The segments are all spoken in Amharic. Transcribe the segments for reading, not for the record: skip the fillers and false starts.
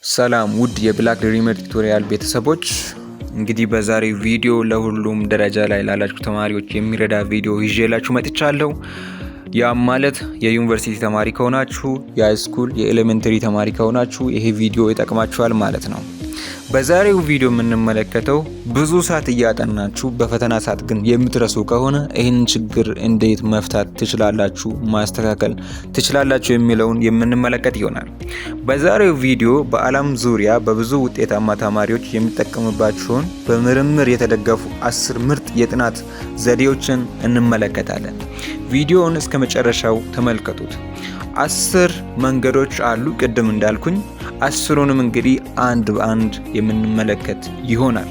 ሰላም ውድ የብላክ ድሪመር ቱቶሪያል ቤተሰቦች፣ እንግዲህ በዛሬው ቪዲዮ ለሁሉም ደረጃ ላይ ላላችሁ ተማሪዎች የሚረዳ ቪዲዮ ይዤላችሁ መጥቻለሁ። ያም ማለት የዩኒቨርሲቲ ተማሪ ከሆናችሁ፣ የሃይስኩል የኤሌመንተሪ ተማሪ ከሆናችሁ ይሄ ቪዲዮ ይጠቅማችኋል ማለት ነው። በዛሬው ቪዲዮ የምንመለከተው ብዙ ሰዓት እያጠናችሁ በፈተና ሰዓት ግን የምትረሱ ከሆነ ይህንን ችግር እንዴት መፍታት ትችላላችሁ፣ ማስተካከል ትችላላችሁ የሚለውን የምንመለከት ይሆናል። በዛሬው ቪዲዮ በዓለም ዙሪያ በብዙ ውጤታማ ተማሪዎች የሚጠቀሙባቸውን በምርምር የተደገፉ 10 ምርጥ የጥናት ዘዴዎችን እንመለከታለን። ቪዲዮውን እስከ መጨረሻው ተመልከቱት። 10 መንገዶች አሉ ቅድም እንዳልኩኝ። 10ሩንም እንግዲህ አንድ በአንድ የምንመለከት ይሆናል።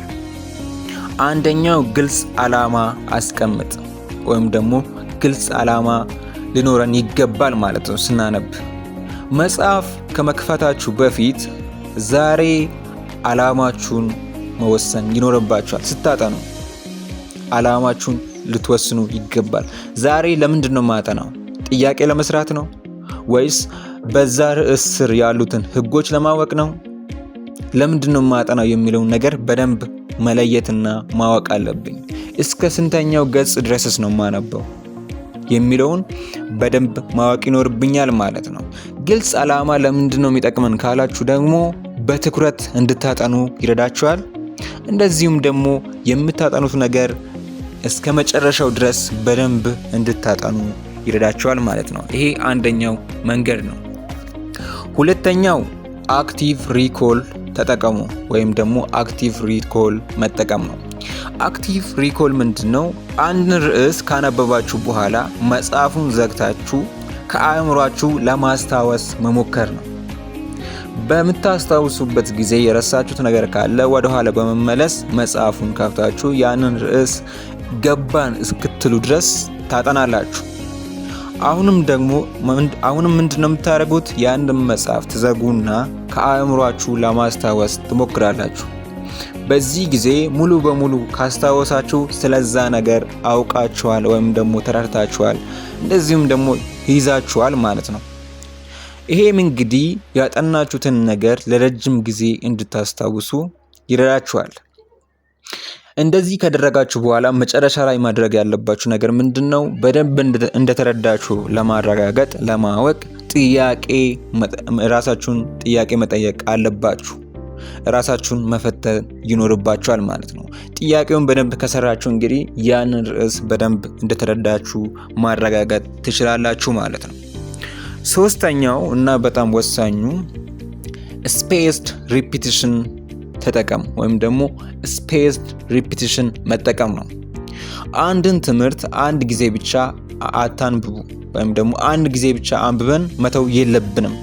አንደኛው ግልጽ ዓላማ አስቀምጥ፣ ወይም ደግሞ ግልጽ ዓላማ ሊኖረን ይገባል ማለት ነው። ስናነብ መጽሐፍ ከመክፈታችሁ በፊት ዛሬ ዓላማችሁን መወሰን ይኖርባችኋል። ስታጠኑ ዓላማችሁን ልትወስኑ ይገባል። ዛሬ ለምንድን ነው ማጠናው? ጥያቄ ለመስራት ነው ወይስ በዛ ርዕስ ስር ያሉትን ህጎች ለማወቅ ነው? ለምንድን ነው ማጠናው የሚለውን ነገር በደንብ መለየትና ማወቅ አለብኝ። እስከ ስንተኛው ገጽ ድረስስ ነው ማነበው የሚለውን በደንብ ማወቅ ይኖርብኛል ማለት ነው። ግልጽ ዓላማ ለምንድን ነው የሚጠቅመን ካላችሁ ደግሞ በትኩረት እንድታጠኑ ይረዳችኋል። እንደዚሁም ደግሞ የምታጠኑት ነገር እስከ መጨረሻው ድረስ በደንብ እንድታጠኑ ይረዳችኋል ማለት ነው። ይሄ አንደኛው መንገድ ነው። ሁለተኛው አክቲቭ ሪኮል ተጠቀሙ፣ ወይም ደግሞ አክቲቭ ሪኮል መጠቀም ነው። አክቲቭ ሪኮል ምንድነው? አንድ ርዕስ ካነበባችሁ በኋላ መጽሐፉን ዘግታችሁ ከአእምሯችሁ ለማስታወስ መሞከር ነው። በምታስታውሱበት ጊዜ የረሳችሁት ነገር ካለ ወደ ኋላ በመመለስ መጽሐፉን ከፍታችሁ ያንን ርዕስ ገባን እስክትሉ ድረስ ታጠናላችሁ። አሁንም ምንድነው የምታደርጉት? ያንን መጽሐፍ ትዘጉና ከአእምሯችሁ ለማስታወስ ትሞክራላችሁ። በዚህ ጊዜ ሙሉ በሙሉ ካስታወሳችሁ ስለዛ ነገር አውቃችኋል ወይም ደግሞ ተረድታችኋል፣ እንደዚሁም ደግሞ ይዛችኋል ማለት ነው። ይሄም እንግዲህ ያጠናችሁትን ነገር ለረጅም ጊዜ እንድታስታውሱ ይረዳችኋል። እንደዚህ ከደረጋችሁ በኋላ መጨረሻ ላይ ማድረግ ያለባችሁ ነገር ምንድነው? በደንብ እንደተረዳችሁ ለማረጋገጥ ለማወቅ ራሳችሁን ጥያቄ መጠየቅ አለባችሁ። ራሳችሁን መፈተን ይኖርባችኋል ማለት ነው። ጥያቄውን በደንብ ከሰራችሁ እንግዲህ ያንን ርዕስ በደንብ እንደተረዳችሁ ማረጋገጥ ትችላላችሁ ማለት ነው። ሶስተኛው እና በጣም ወሳኙ ስፔስድ ሪፒቲሽን ተጠቀም፣ ወይም ደግሞ ስፔስድ ሪፒቲሽን መጠቀም ነው። አንድን ትምህርት አንድ ጊዜ ብቻ አታንብቡ፣ ወይም ደግሞ አንድ ጊዜ ብቻ አንብበን መተው የለብንም።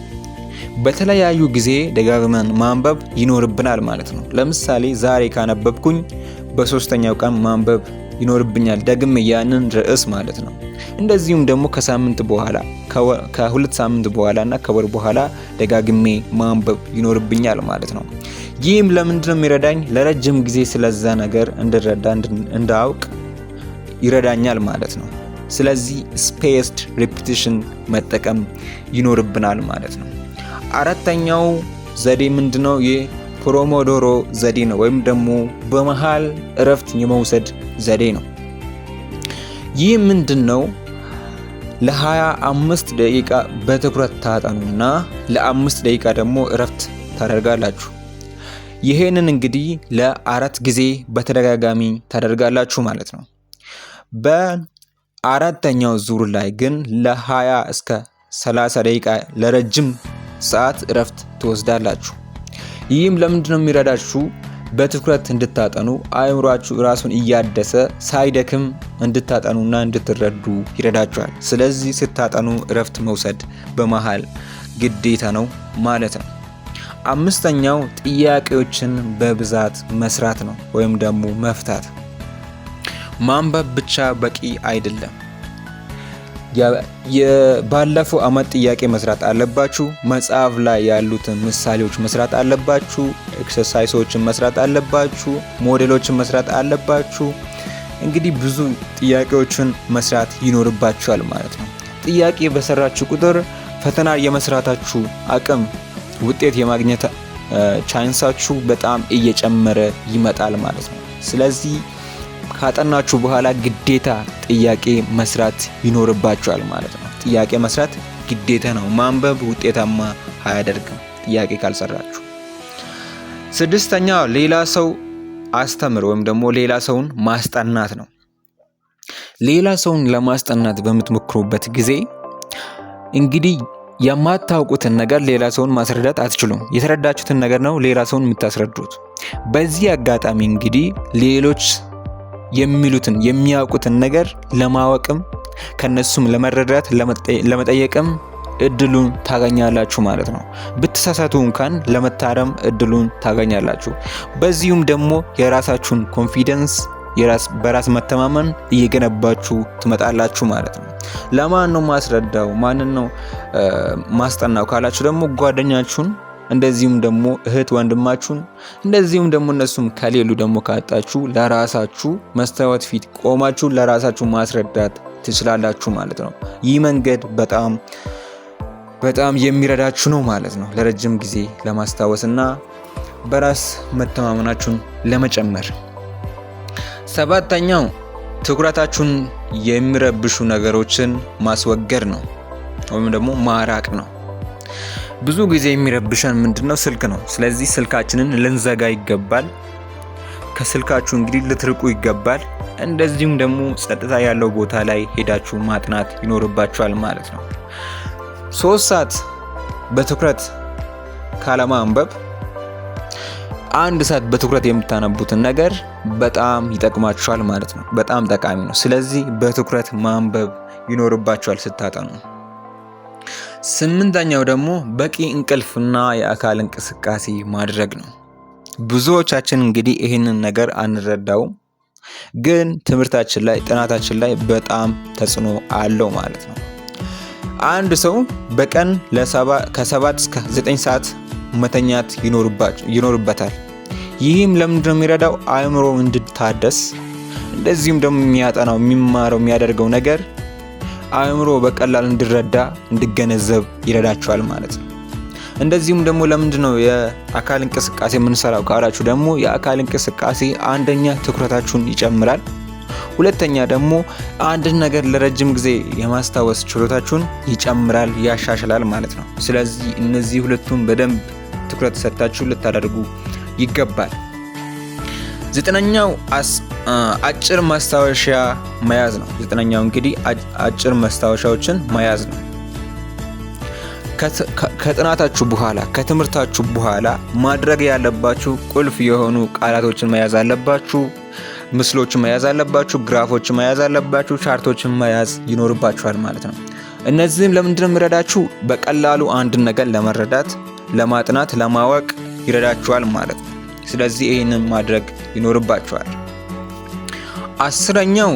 በተለያዩ ጊዜ ደጋግመን ማንበብ ይኖርብናል ማለት ነው። ለምሳሌ ዛሬ ካነበብኩኝ በሶስተኛው ቀን ማንበብ ይኖርብኛል፣ ደግሜ ያንን ርዕስ ማለት ነው። እንደዚሁም ደግሞ ከሳምንት በኋላ ከሁለት ሳምንት በኋላ እና ከወር በኋላ ደጋግሜ ማንበብ ይኖርብኛል ማለት ነው። ይህም ለምንድን ነው የሚረዳኝ? ለረጅም ጊዜ ስለዛ ነገር እንድረዳ እንዳውቅ ይረዳኛል ማለት ነው። ስለዚህ ስፔስድ ሪፒቲሽን መጠቀም ይኖርብናል ማለት ነው። አራተኛው ዘዴ ምንድነው? የፖሞዶሮ ዘዴ ነው፣ ወይም ደግሞ በመሃል እረፍት የመውሰድ ዘዴ ነው። ይህ ምንድነው? ለ25 ደቂቃ በትኩረት ታጠኑና ለ5 ደቂቃ ደግሞ እረፍት ታደርጋላችሁ። ይሄንን እንግዲህ ለ4 ጊዜ በተደጋጋሚ ታደርጋላችሁ ማለት ነው። በአራተኛው ዙር ላይ ግን ለ20 እስከ 30 ደቂቃ ለረጅም ሰዓት እረፍት ትወስዳላችሁ። ይህም ለምንድነው የሚረዳችሁ? በትኩረት እንድታጠኑ አእምሯችሁ ራሱን እያደሰ ሳይደክም እንድታጠኑና እንድትረዱ ይረዳችኋል። ስለዚህ ስታጠኑ እረፍት መውሰድ በመሃል ግዴታ ነው ማለት ነው። አምስተኛው ጥያቄዎችን በብዛት መስራት ነው፣ ወይም ደግሞ መፍታት። ማንበብ ብቻ በቂ አይደለም። የባለፈው አመት ጥያቄ መስራት አለባችሁ። መጽሐፍ ላይ ያሉትን ምሳሌዎች መስራት አለባችሁ። ኤክሰርሳይሶችን መስራት አለባችሁ። ሞዴሎችን መስራት አለባችሁ። እንግዲህ ብዙ ጥያቄዎችን መስራት ይኖርባችኋል ማለት ነው። ጥያቄ በሰራችሁ ቁጥር ፈተና የመስራታችሁ አቅም ውጤት የማግኘት ቻንሳችሁ በጣም እየጨመረ ይመጣል ማለት ነው። ስለዚህ ካጠናችሁ በኋላ ግዴታ ጥያቄ መስራት ይኖርባችኋል ማለት ነው። ጥያቄ መስራት ግዴታ ነው። ማንበብ ውጤታማ አያደርግም ጥያቄ ካልሰራችሁ። ስድስተኛ ሌላ ሰው አስተምር ወይም ደግሞ ሌላ ሰውን ማስጠናት ነው። ሌላ ሰውን ለማስጠናት በምትሞክሩበት ጊዜ እንግዲህ የማታውቁትን ነገር ሌላ ሰውን ማስረዳት አትችሉም። የተረዳችሁትን ነገር ነው ሌላ ሰውን የምታስረዱት። በዚህ አጋጣሚ እንግዲህ ሌሎች የሚሉትን የሚያውቁትን ነገር ለማወቅም ከነሱም ለመረዳት ለመጠየቅም እድሉን ታገኛላችሁ ማለት ነው። ብትሳሳቱ እንኳን ለመታረም እድሉን ታገኛላችሁ። በዚሁም ደግሞ የራሳችሁን ኮንፊደንስ በራስ መተማመን እየገነባችሁ ትመጣላችሁ ማለት ነው። ለማን ነው ማስረዳው? ማንን ነው ማስጠናው ካላችሁ ደግሞ ጓደኛችሁን፣ እንደዚሁም ደግሞ እህት ወንድማችሁን፣ እንደዚሁም ደግሞ እነሱም ከሌሉ ደግሞ ካጣችሁ ለራሳችሁ መስታወት ፊት ቆማችሁ ለራሳችሁ ማስረዳት ትችላላችሁ ማለት ነው። ይህ መንገድ በጣም የሚረዳችሁ ነው ማለት ነው፣ ለረጅም ጊዜ ለማስታወስና በራስ መተማመናችሁን ለመጨመር። ሰባተኛው ትኩረታችሁን የሚረብሹ ነገሮችን ማስወገድ ነው ወይም ደግሞ ማራቅ ነው። ብዙ ጊዜ የሚረብሸን ምንድነው? ስልክ ነው። ስለዚህ ስልካችንን ልንዘጋ ይገባል። ከስልካችሁ እንግዲህ ልትርቁ ይገባል። እንደዚሁም ደግሞ ጸጥታ ያለው ቦታ ላይ ሄዳችሁ ማጥናት ይኖርባችኋል ማለት ነው። 3 ሰዓት በትኩረት ካለማንበብ 1 ሰዓት በትኩረት የምታነቡትን ነገር በጣም ይጠቅማችኋል ማለት ነው። በጣም ጠቃሚ ነው። ስለዚህ በትኩረት ማንበብ ይኖርባችኋል ስታጠኑ። 8ኛው ደግሞ በቂ እንቅልፍና የአካል እንቅስቃሴ ማድረግ ነው። ብዙዎቻችን እንግዲህ ይህንን ነገር አንረዳውም፣ ግን ትምህርታችን ላይ ጥናታችን ላይ በጣም ተጽዕኖ አለው ማለት ነው። አንድ ሰው በቀን ከ7 እስከ 9 ሰዓት መተኛት ይኖርበታል። ይህም ለምንድን ነው የሚረዳው? አእምሮ እንዲታደስ፣ እንደዚሁም ደግሞ የሚያጠናው የሚማረው የሚያደርገው ነገር አእምሮ በቀላል እንዲረዳ እንዲገነዘብ ይረዳቸዋል ማለት ነው። እንደዚሁም ደግሞ ለምንድን ነው የአካል እንቅስቃሴ የምንሰራው ካላችሁ ደግሞ የአካል እንቅስቃሴ አንደኛ ትኩረታችሁን ይጨምራል፣ ሁለተኛ ደግሞ አንድን ነገር ለረጅም ጊዜ የማስታወስ ችሎታችሁን ይጨምራል፣ ያሻሽላል ማለት ነው። ስለዚህ እነዚህ ሁለቱም በደንብ ትኩረት ሰጥታችሁ ልታደርጉ ይገባል። 9ኛው አጭር ማስታወሻ መያዝ ነው። 9ኛው እንግዲህ አጭር ማስታወሻዎችን መያዝ ነው። ከጥናታችሁ በኋላ ከትምህርታችሁ በኋላ ማድረግ ያለባችሁ ቁልፍ የሆኑ ቃላቶችን መያዝ አለባችሁ፣ ምስሎችን መያዝ አለባችሁ፣ ግራፎችን መያዝ አለባችሁ፣ ቻርቶችን መያዝ ይኖርባችኋል ማለት ነው። እነዚህም ለምንድነው የሚረዳችሁ? በቀላሉ አንድን ነገር ለመረዳት፣ ለማጥናት፣ ለማወቅ ይረዳችኋል ማለት ነው። ስለዚህ ይህንን ማድረግ ይኖርባችኋል። 10ኛው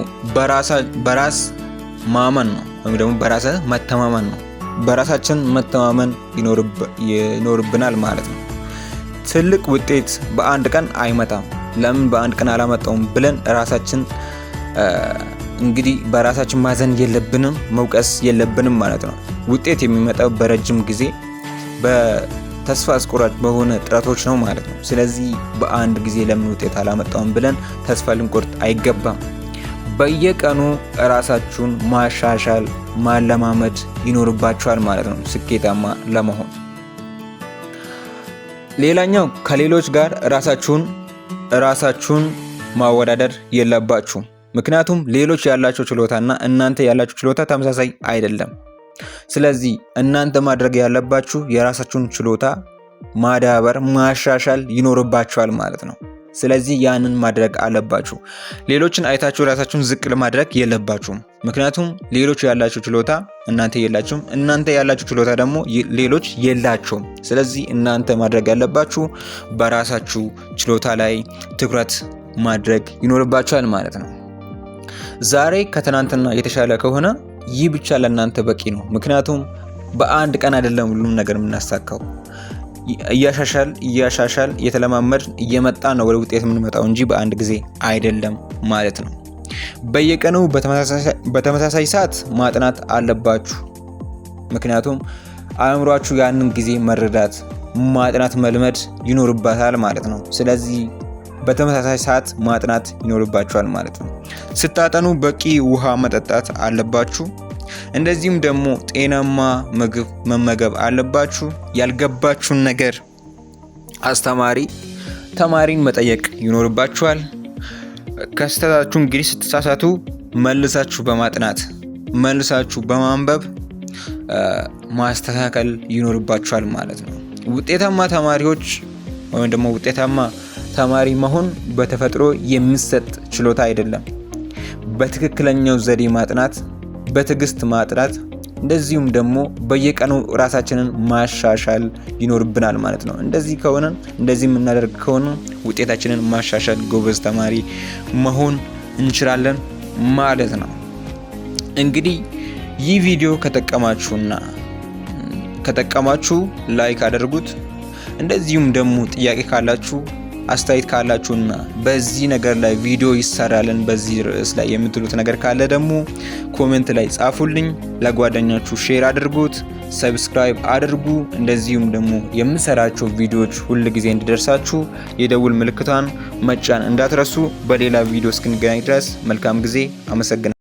በራስ ማመን ነው ወይም ደግሞ በራስ መተማመን ነው። በራሳችን መተማመን ይኖርብናል ማለት ነው። ትልቅ ውጤት በአንድ ቀን አይመጣም። ለምን በአንድ ቀን አላመጣውም ብለን ራሳችን እንግዲህ በራሳችን ማዘን የለብንም፣ መውቀስ የለብንም ማለት ነው። ውጤት የሚመጣው በረጅም ጊዜ በተስፋ አስቆራጭ በሆነ ጥረቶች ነው ማለት ነው። ስለዚህ በአንድ ጊዜ ለምን ውጤት አላመጣውም ብለን ተስፋ ልንቆርጥ አይገባም። በየቀኑ ራሳችሁን ማሻሻል ማለማመድ ይኖርባችኋል ማለት ነው ስኬታማ ለመሆን። ሌላኛው ከሌሎች ጋር ራሳችሁን ማወዳደር የለባችሁም። ምክንያቱም ሌሎች ያላቸው ችሎታና እናንተ ያላችሁ ችሎታ ተመሳሳይ አይደለም። ስለዚህ እናንተ ማድረግ ያለባችሁ የራሳችሁን ችሎታ ማዳበር ማሻሻል ይኖርባችኋል ማለት ነው። ስለዚህ ያንን ማድረግ አለባችሁ። ሌሎችን አይታችሁ ራሳችሁን ዝቅ ለማድረግ የለባችሁም። ምክንያቱም ሌሎች ያላችሁ ችሎታ እናንተ የላችሁም፣ እናንተ ያላችሁ ችሎታ ደግሞ ሌሎች የላቸውም። ስለዚህ እናንተ ማድረግ ያለባችሁ በራሳችሁ ችሎታ ላይ ትኩረት ማድረግ ይኖርባችኋል ማለት ነው። ዛሬ ከትናንትና የተሻለ ከሆነ ይህ ብቻ ለእናንተ በቂ ነው። ምክንያቱም በአንድ ቀን አይደለም ሁሉም ነገር የምናሳካው። እያሻሻል እየተለማመድ እየመጣ ነው ወደ ውጤት የምንመጣው እንጂ በአንድ ጊዜ አይደለም ማለት ነው። በየቀኑ በተመሳሳይ ሰዓት ማጥናት አለባችሁ። ምክንያቱም አእምሯችሁ ያንን ጊዜ መረዳት ማጥናት መልመድ ይኖርባታል ማለት ነው። ስለዚህ በተመሳሳይ ሰዓት ማጥናት ይኖርባችኋል ማለት ነው። ስታጠኑ በቂ ውሃ መጠጣት አለባችሁ። እንደዚሁም ደግሞ ጤናማ ምግብ መመገብ አለባችሁ። ያልገባችሁን ነገር ተማሪን መጠየቅ ይኖርባችኋል። ከስተታችሁ እንግዲህ ስትሳሳቱ መልሳችሁ በማጥናት መልሳችሁ በማንበብ ማስተካከል ይኖርባችኋል ማለት ነው። ውጤታማ ተማሪዎች ወይም ደግሞ ውጤታማ ተማሪ መሆን በተፈጥሮ የሚሰጥ ችሎታ አይደለም። በትክክለኛው ዘዴ ማጥናት፣ በትዕግስት ማጥናት፣ እንደዚሁም ደግሞ በየቀኑ ራሳችንን ማሻሻል ይኖርብናል ማለት ነው። እንደዚህ የምናደርግ ከሆነ ውጤታችንን ማሻሻል፣ ጎበዝ ተማሪ መሆን እንችላለን ማለት ነው። እንግዲህ ይህ ቪዲዮ ከጠቀማችሁ ላይክ አድርጉት። እንደዚሁም ደግሞ ጥያቄ ካላችሁ አስተያየት ካላችሁና በዚህ ነገር ላይ ቪዲዮ ይሰራልን በዚህ ርዕስ ላይ የምትሉት ነገር ካለ ደግሞ ኮሜንት ላይ ጻፉልኝ። ለጓደኛችሁ ሼር አድርጉት፣ ሰብስክራይብ አድርጉ። እንደዚሁም ደግሞ የምሰራቸው ቪዲዮዎች ሁል ጊዜ እንዲደርሳችሁ የደውል ምልክቷን መጫን እንዳትረሱ። በሌላ ቪዲዮ እስክንገናኝ ድረስ መልካም ጊዜ። አመሰግናለሁ።